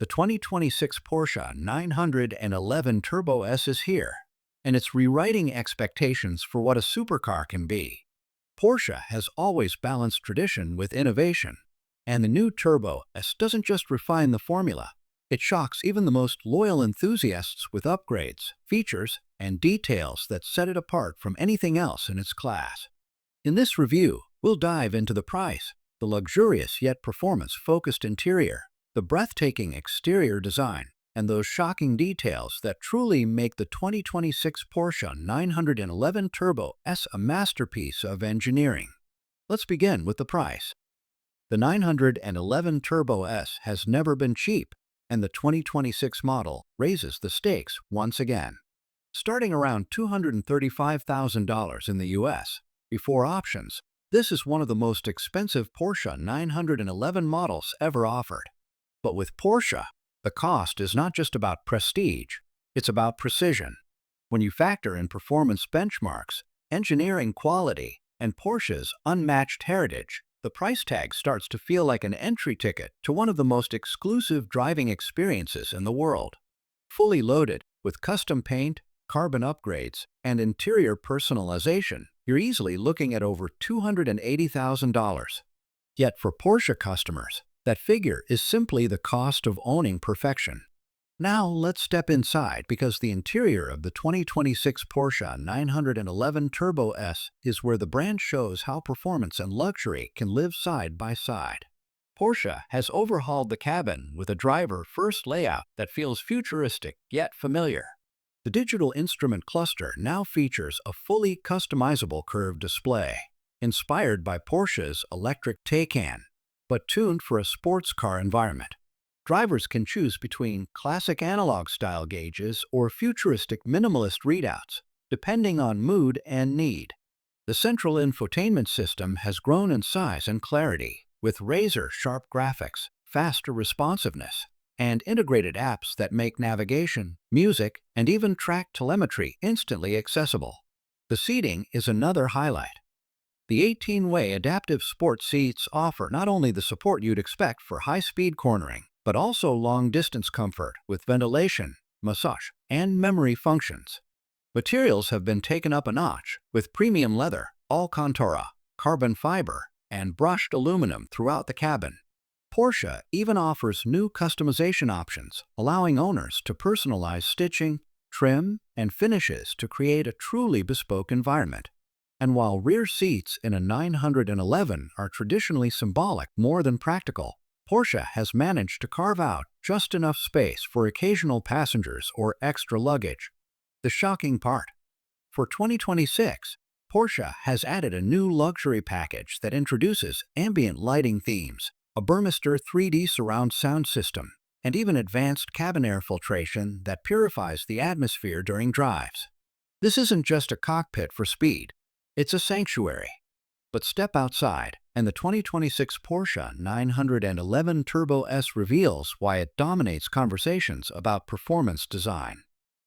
The 2026 Porsche 911 Turbo S is here, and it's rewriting expectations for what a supercar can be. Porsche has always balanced tradition with innovation, and the new Turbo S doesn't just refine the formula. It shocks even the most loyal enthusiasts with upgrades, features, and details that set it apart from anything else in its class. In this review, we'll dive into the price, the luxurious yet performance-focused interior, the breathtaking exterior design, and those shocking details that truly make the 2026 Porsche 911 Turbo S a masterpiece of engineering. Let's begin with the price. The 911 Turbo S has never been cheap, and the 2026 model raises the stakes once again. Starting around $235,000 in the US, before options, this is one of the most expensive Porsche 911 models ever offered. But with Porsche, the cost is not just about prestige, it's about precision. When you factor in performance benchmarks, engineering quality, and Porsche's unmatched heritage, the price tag starts to feel like an entry ticket to one of the most exclusive driving experiences in the world. Fully loaded, with custom paint, carbon upgrades, and interior personalization, you're easily looking at over $280,000. Yet for Porsche customers, that figure is simply the cost of owning perfection. Now let's step inside because the interior of the 2026 Porsche 911 Turbo S is where the brand shows how performance and luxury can live side by side. Porsche has overhauled the cabin with a driver-first layout that feels futuristic yet familiar. The digital instrument cluster now features a fully customizable curved display, inspired by Porsche's electric Taycan, but tuned for a sports car environment. Drivers can choose between classic analog-style gauges or futuristic minimalist readouts, depending on mood and need. The central infotainment system has grown in size and clarity, with razor-sharp graphics, faster responsiveness, and integrated apps that make navigation, music, and even track telemetry instantly accessible. The seating is another highlight. The 18-way adaptive sport seats offer not only the support you'd expect for high-speed cornering, but also long-distance comfort with ventilation, massage, and memory functions. Materials have been taken up a notch with premium leather, Alcantara, carbon fiber, and brushed aluminum throughout the cabin. Porsche even offers new customization options, allowing owners to personalize stitching, trim, and finishes to create a truly bespoke environment. And while rear seats in a 911 are traditionally symbolic more than practical, Porsche has managed to carve out just enough space for occasional passengers or extra luggage. The shocking part. For 2026, Porsche has added a new luxury package that introduces ambient lighting themes, a Burmester 3D surround sound system, and even advanced cabin air filtration that purifies the atmosphere during drives. This isn't just a cockpit for speed, it's a sanctuary. But step outside, and the 2026 Porsche 911 Turbo S reveals why it dominates conversations about performance design.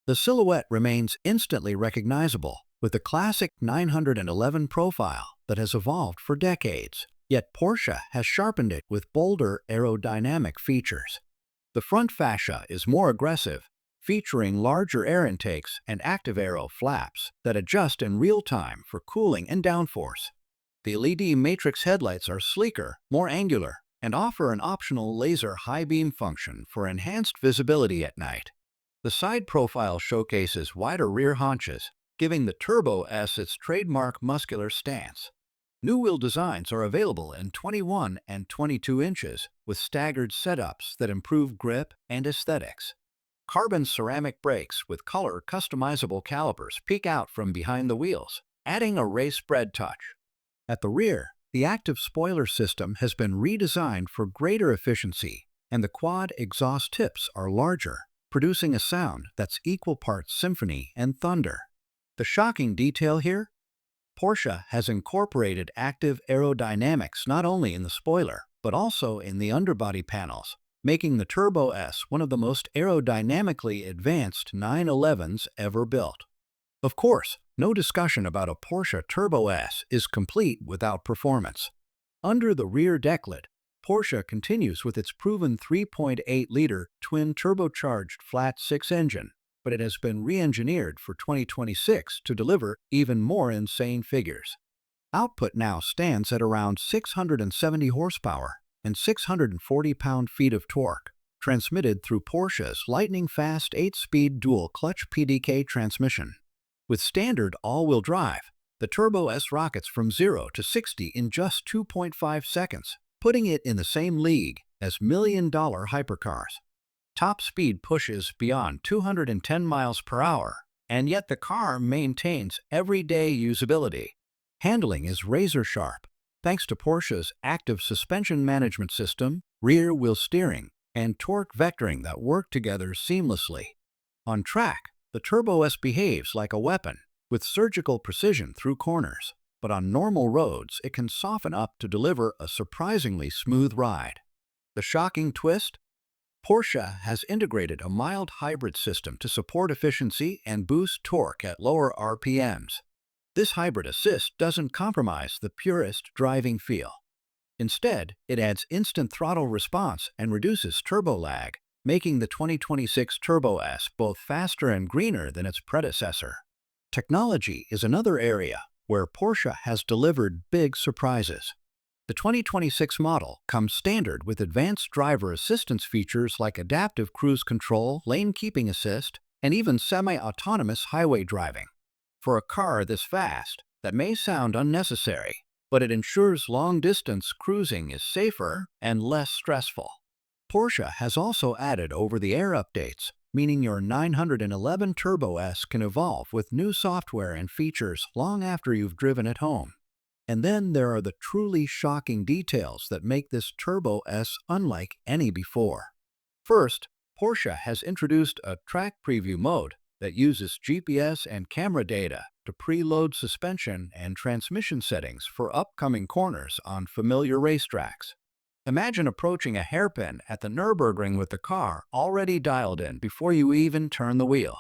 The silhouette remains instantly recognizable, with the classic 911 profile that has evolved for decades. Yet Porsche has sharpened it with bolder aerodynamic features. The front fascia is more aggressive, featuring larger air intakes and active aero flaps that adjust in real time for cooling and downforce. The LED matrix headlights are sleeker, more angular, and offer an optional laser high beam function for enhanced visibility at night. The side profile showcases wider rear haunches, giving the Turbo S its trademark muscular stance. New wheel designs are available in 21 and 22 inches, with staggered setups that improve grip and aesthetics. Carbon ceramic brakes with color customizable calipers peek out from behind the wheels, adding a race-bred touch. At the rear, the active spoiler system has been redesigned for greater efficiency, and the quad exhaust tips are larger, producing a sound that's equal parts symphony and thunder. The shocking detail here? Porsche has incorporated active aerodynamics not only in the spoiler, but also in the underbody panels, making the Turbo S one of the most aerodynamically advanced 911s ever built. Of course, no discussion about a Porsche Turbo S is complete without performance. Under the rear decklet, Porsche continues with its proven 3.8-liter twin-turbocharged flat-six engine, but it has been re-engineered for 2026 to deliver even more insane figures. Output now stands at around 670 horsepower and 640 pound-feet of torque, transmitted through Porsche's lightning-fast 8-speed dual-clutch PDK transmission. With standard all-wheel drive, the Turbo S rockets from 0 to 60 in just 2.5 seconds, putting it in the same league as million-dollar hypercars. Top speed pushes beyond 210 miles per hour, and yet the car maintains everyday usability. Handling is razor-sharp, thanks to Porsche's active suspension management system, rear-wheel steering, and torque vectoring that work together seamlessly. On track, the Turbo S behaves like a weapon, with surgical precision through corners, but on normal roads it can soften up to deliver a surprisingly smooth ride. The shocking twist? Porsche has integrated a mild hybrid system to support efficiency and boost torque at lower RPMs. This hybrid assist doesn't compromise the purest driving feel. Instead, it adds instant throttle response and reduces turbo lag, making the 2026 Turbo S both faster and greener than its predecessor. Technology is another area where Porsche has delivered big surprises. The 2026 model comes standard with advanced driver assistance features like adaptive cruise control, lane keeping assist, and even semi-autonomous highway driving. For a car this fast, that may sound unnecessary, but it ensures long-distance cruising is safer and less stressful. Porsche has also added over-the-air updates, meaning your 911 Turbo S can evolve with new software and features long after you've driven it home. And then there are the truly shocking details that make this Turbo S unlike any before. First, Porsche has introduced a track preview mode that uses GPS and camera data to preload suspension and transmission settings for upcoming corners on familiar racetracks. Imagine approaching a hairpin at the Nürburgring with the car already dialed in before you even turn the wheel.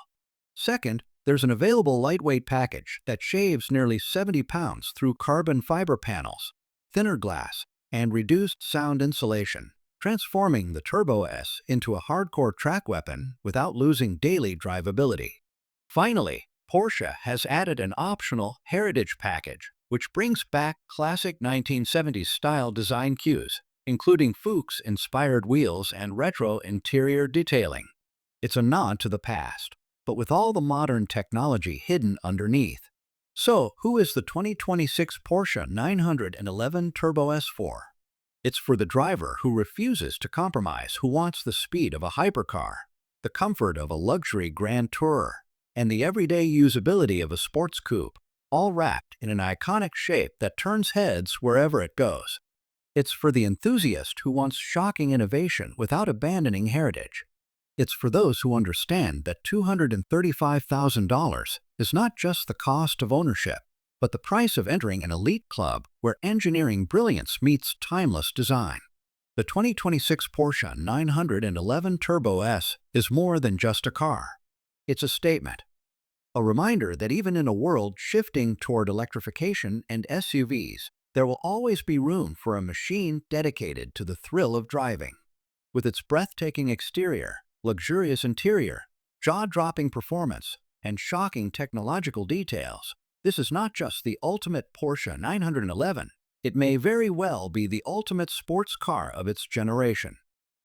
Second, there's an available lightweight package that shaves nearly 70 pounds through carbon fiber panels, thinner glass, and reduced sound insulation, transforming the Turbo S into a hardcore track weapon without losing daily drivability. Finally, Porsche has added an optional heritage package, which brings back classic 1970s style design cues, including Fuchs-inspired wheels and retro interior detailing. It's a nod to the past, but with all the modern technology hidden underneath. So, who is the 2026 Porsche 911 Turbo S for? It's for the driver who refuses to compromise, who wants the speed of a hypercar, the comfort of a luxury Grand Tourer, and the everyday usability of a sports coupe, all wrapped in an iconic shape that turns heads wherever it goes. It's for the enthusiast who wants shocking innovation without abandoning heritage. It's for those who understand that $235,000 is not just the cost of ownership, but the price of entering an elite club where engineering brilliance meets timeless design. The 2026 Porsche 911 Turbo S is more than just a car. It's a statement. A reminder that even in a world shifting toward electrification and SUVs, there will always be room for a machine dedicated to the thrill of driving. With its breathtaking exterior, luxurious interior, jaw-dropping performance, and shocking technological details, this is not just the ultimate Porsche 911, it may very well be the ultimate sports car of its generation.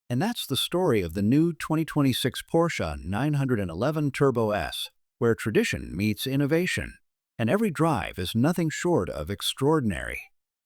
And that's the story of the new 2026 Porsche 911 Turbo S, where tradition meets innovation, and every drive is nothing short of extraordinary.